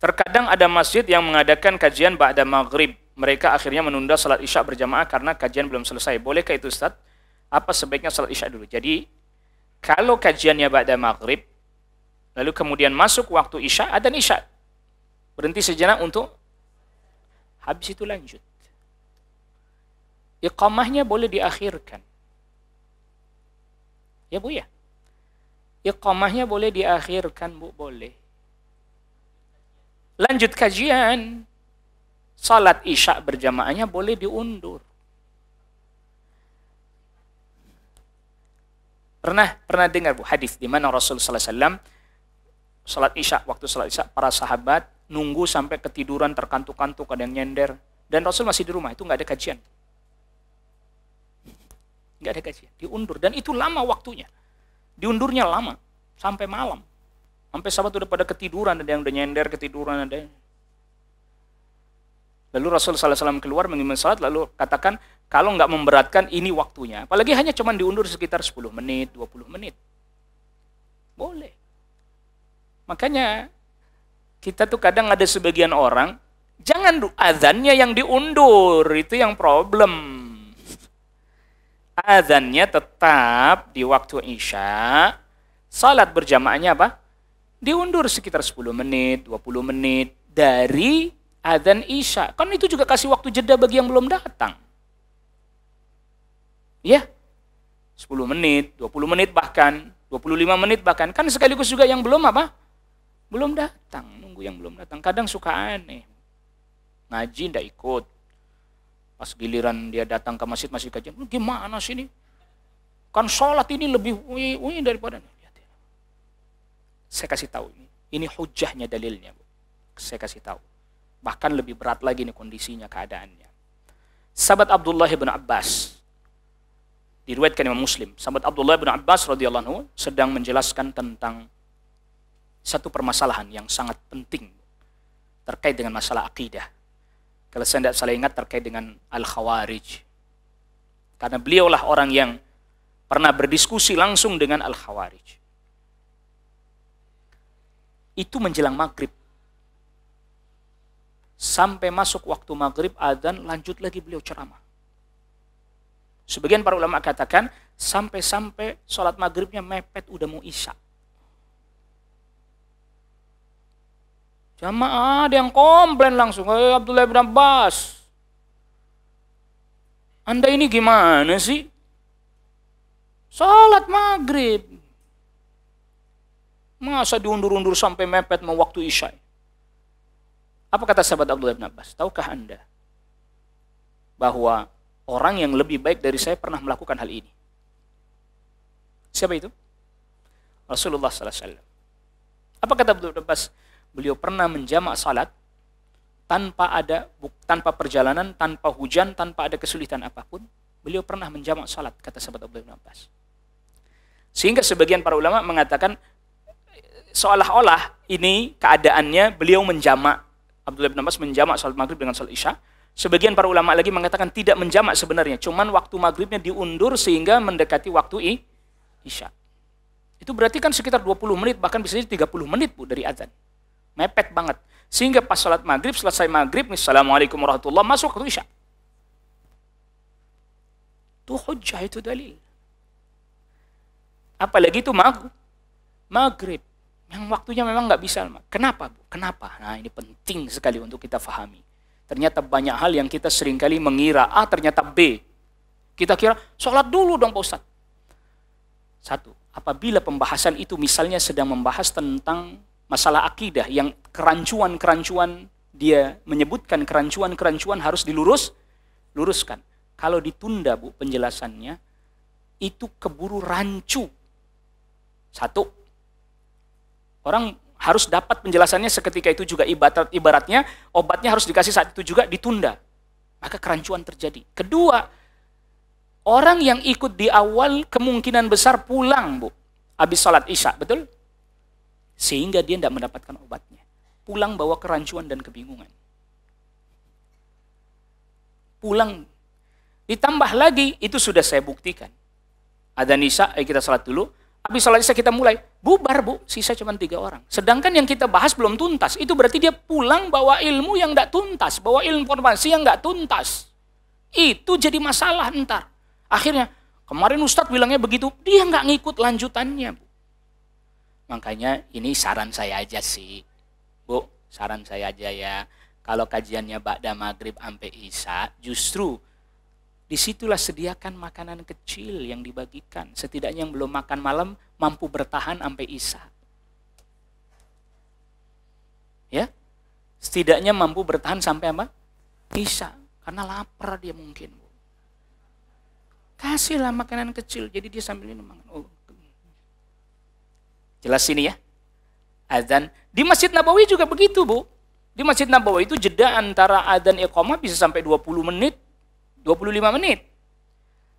Terkadang ada masjid yang mengadakan kajian ba'da maghrib. Mereka akhirnya menunda salat isya berjamaah karena kajian belum selesai. Bolehkah itu Ustaz? Apa sebaiknya salat isya dulu? Jadi, kalau kajiannya ba'da maghrib, lalu kemudian masuk waktu isya, adzan isya. Berhenti sejenak untuk habis itu lanjut. Iqamahnya boleh diakhirkan. Ya Bu ya? Iqamahnya boleh diakhirkan Bu, boleh. Lanjut kajian. Salat isya berjamaahnya boleh diundur. Pernah dengar Bu hadis di mana Rasul sallallahu alaihi wasallam waktu salat isya para sahabat nunggu sampai ketiduran terkantuk-kantuk, ada yang nyender, dan Rasul masih di rumah, itu nggak ada kajian. Nggak ada kajian, diundur, dan itu lama waktunya. Diundurnya lama sampai malam. Sampai sahabat udah pada ketiduran, ada yang udah nyender ketiduran, ada. Lalu Rasul sallallahu alaihi wasallam keluar mengimami salat, lalu katakan, kalau nggak memberatkan ini waktunya. Apalagi hanya cuma diundur sekitar 10 menit, 20 menit. Boleh. Makanya kita tuh kadang ada sebagian orang, jangan azannya yang diundur, itu yang problem. Azannya tetap di waktu isya, salat berjamaahnya apa? Diundur sekitar 10 menit, 20 menit dari azan isya. Kan itu juga kasih waktu jeda bagi yang belum datang. Ya, 10 menit, 20 menit bahkan, 25 menit bahkan. Kan sekaligus juga yang belum apa? Belum datang, nunggu yang belum datang. Kadang suka aneh. Ngaji ndak ikut. Pas giliran dia datang ke masjid masih kajian. Gimana sih ini? Kan sholat ini lebih daripada. Saya kasih tahu ini. Ini hujahnya, dalilnya. Bu. Saya kasih tahu. Bahkan lebih berat lagi nih kondisinya, keadaannya. Sahabat Abdullah bin Abbas, diriwayatkan Imam Muslim, sahabat Abdullah bin Abbas radhiyallahu anhu sedang menjelaskan tentang satu permasalahan yang sangat penting terkait dengan masalah akidah. Kalau saya tidak salah ingat, terkait dengan Al-Khawarij. Karena beliaulah orang yang pernah berdiskusi langsung dengan Al-Khawarij. Itu menjelang maghrib. Sampai masuk waktu maghrib, adzan, lanjut lagi beliau ceramah. Sebagian para ulama katakan, sampai-sampai sholat maghribnya mepet udah mau isya. Jamaah ada yang komplain langsung, Abdullah bin Abbas, Anda ini gimana sih? Sholat maghrib. Masa diundur-undur sampai mepet mau waktu isya? Apa kata sahabat Abdullah bin Abbas? Tahukah Anda bahwa orang yang lebih baik dari saya pernah melakukan hal ini? Siapa itu? Rasulullah sallallahu alaihi wasallam. Apa kata Abdullah bin Abbas? Beliau pernah menjamak salat tanpa perjalanan, tanpa hujan, tanpa ada kesulitan apapun. Beliau pernah menjamak salat, kata sahabat Abdullah bin Abbas. Sehingga sebagian para ulama mengatakan seolah-olah ini keadaannya beliau menjamak, Abdullah bin Abbas menjamak salat maghrib dengan salat isya. Sebagian para ulama lagi mengatakan tidak menjamak sebenarnya, cuman waktu maghribnya diundur sehingga mendekati waktu isya. Itu berarti kan sekitar 20 menit, bahkan bisa jadi 30 menit Bu dari azan. Mepet banget. Sehingga pas salat maghrib, selesai maghrib, Assalamualaikum warahmatullahi wabarakatuh, masuk waktu isya. Itu hujjah, itu dalil. Apalagi itu maghrib. Yang waktunya memang nggak bisa. Kenapa Bu? Kenapa? Nah ini penting sekali untuk kita fahami. Ternyata banyak hal yang kita seringkali mengira A, ternyata B. Kita kira, sholat dulu dong Pak Ustadz. Satu, apabila pembahasan itu misalnya sedang membahas tentang masalah akidah yang kerancuan-kerancuan, dia menyebutkan kerancuan-kerancuan harus luruskan. Kalau ditunda Bu penjelasannya, itu keburu rancu. Satu, orang harus dapat penjelasannya seketika itu juga, ibaratnya obatnya harus dikasih saat itu juga, ditunda. Maka kerancuan terjadi. Kedua, orang yang ikut di awal kemungkinan besar pulang Bu, habis sholat isya, betul? Sehingga dia tidak mendapatkan obatnya. Pulang bawa kerancuan dan kebingungan. Pulang. Ditambah lagi, itu sudah saya buktikan. Adzan isya, kita salat dulu. Habis sholat isya kita mulai, bubar bu, sisa cuma 3 orang. Sedangkan yang kita bahas belum tuntas. Itu berarti dia pulang bawa ilmu yang nggak tuntas, bawa informasi yang nggak tuntas. Itu jadi masalah ntar. Akhirnya, kemarin Ustadz bilangnya begitu, dia nggak ngikut lanjutannya, Bu. Makanya ini saran saya aja sih. Bu, saran saya aja ya. Kalau kajiannya ba'da maghrib sampai isya, justru disitulah sediakan makanan kecil yang dibagikan. Setidaknya yang belum makan malam mampu bertahan sampai isya. Ya, setidaknya mampu bertahan sampai apa? Isya. Karena lapar dia mungkin. Kasihlah makanan kecil, jadi dia sambil ini makan. Oh. Jelas ini ya? Azan. Di Masjid Nabawi juga begitu, Bu. Di Masjid Nabawi itu jeda antara adzan iqamah bisa sampai 20 menit, 25 menit.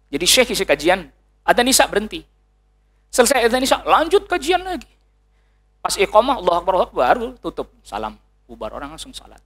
Jadi syekh isi kajian, adzan isya berhenti. Selesai adzan isya, lanjut kajian lagi. Pas iqamah, Allahu Akbar, baru tutup, salam. Bubar, orang langsung salat.